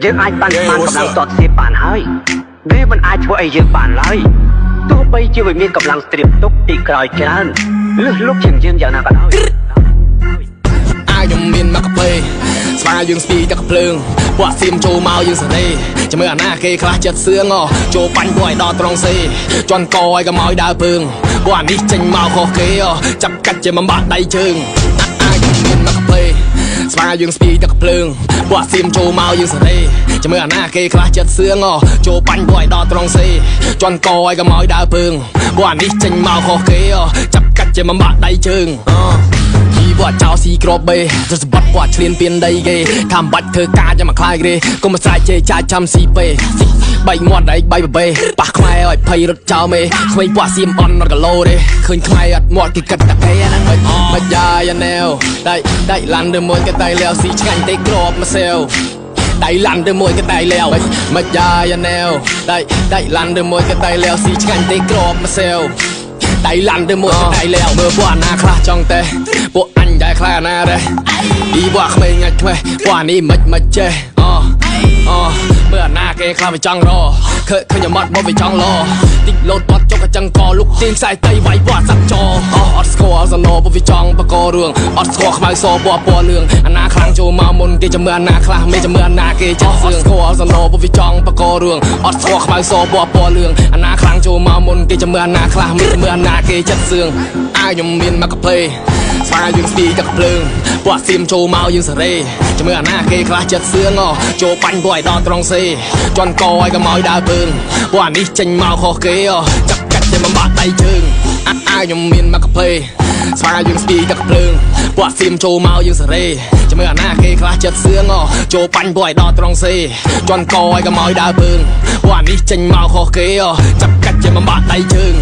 យើងអាចបានកម្លាំងស្ទាត់សៀបបានហើយវាមិនអាចធ្វើឲ្យយើងបានឡើយទោះបីជាវាមានកម្លាំងស្ត្រៀមទុកពីក្រោយច្រើនលឹះលុកជាងយើងយ៉ាងណាក៏ដោយអាយខ្ញុំមានមកកាហ្វេស្វាយើងស្ពីទឹកភ្លើងពួកសៀមចូលមកយើងសេរីចាំមើលអាណាគេខ្លះចិត្តសឿងចូលបាញ់ពួកឲ្យដល់ត្រង់សេជន់កឲ្យកុំឲ្យដើរពើងពួកអានេះចេញមកខុសគេចាប់កាច់ជាមិនបាក់ដៃជើងអាយខ្ញុំមានមកកាហ្វេស្វាយើងស្ពីទឹកភ្លើងពួកសៀមចូលមកយើងសេរីចាំមើលអាណាគេខ្លះចិត្តសឿងចូលបាញ់ពួកឲ្យដល់ត្រង់សេជន់កឲ្យកុំឲ្យដើរពើងពួកអានេះចេញមកខុសគេចាប់កាច់ជាមិនបាក់ដៃជើងពួកចៅស៊ីក្របបេទៅសបាត់ពួកឆ្លៀនពៀនដីគេថាមិនបាច់ធ្វើការចាំមកខ្លាយគេកុំមកស្រែកជេរចាចាំស៊ីពេបែកមាត់ឯងបែកបបេប៉ះខ្មែរឲ្យភ័យរត់ចោលមេក្មេងពួកសៀមអន់រត់គីឡូទេឃើញខ្មែរអត់មាត់គេគិតតែគេហ្នឹងមិនយ៉ាយ៉ាណែវដៃឡាន់ទៅមួយគេដៃលាវស៊ីឆ្ងាញ់ទេក្របមកសែវដៃឡាន់ទៅមួយគេដៃលាវមិនយ៉ាយ៉ាណែវដៃឡាន់ទៅមួយគេដៃលាវស៊ីឆ្ងាញ់ទេក្របមកសែវដៃឡាន់ទៅមួយគេដៃលាវមើលពួកអាណាខ្លះចង់ទេពួកអញដែរខ្លះអាណាដែរពីពួកក្មេងងាច់ថ្មីពួកអានេះមិនចេះមើលអាណាគេខ្លះវាចង់រឃើញអាម៉ាត់មកវាចង់លតិចលោតបត់ចុកកញ្ចឹងកលុកទៀងខ្សែតៃវាយវត្តសាក់ចអត់ស្គាល់សណោពួកវាចង់បករឿងអត់ស្គាល់ខ្មៅសពណ៌លឿងអាណាខ្លាំងចូលមកមុនគេចាំមើលអាណាខ្លះមិនចាំមើលអាណាគេចិត្តសឿងស្គាល់សណោពួកវាចង់បករឿងអត់ស្គាល់ខ្មៅសពណ៌លឿងអាណាខ្លាំងចូលមកមុនគេចាំមើលអាណាខ្លះមិនចាំមើលអាណាគេចិត្តសឿងអាយខ្ញុំមានមកកាហ្វេស្វាយើងស្ទីទឹកភ្លើងពួកសៀមចូលមកយើងសេរីចាំមើលអាណាគេខ្លះចិត្តសឿងចូលបាញ់ពួកឲ្យដល់ត្រង់សេជន់កឲ្យកុំឲ្យដើរពើងពួកអានេះចេញមកខុសគេចាប់កាច់តែមិនបាក់ដៃជើងអាយខ្ញុំមានមកកាហ្វេស្វាយើងស្ទីទឹកភ្លើងពួកសៀមចូលមកយើងសេរីចាំមើលអាណាគេខ្លះចិត្តសឿងចូលបាញ់ពួកឲ្យដល់ត្រង់សេជន់កឲ្យកុំឲ្យដើរពើងពួកអានេះចេញមកខុសគេចាប់កាច់តែមិនបាក់ដៃជើង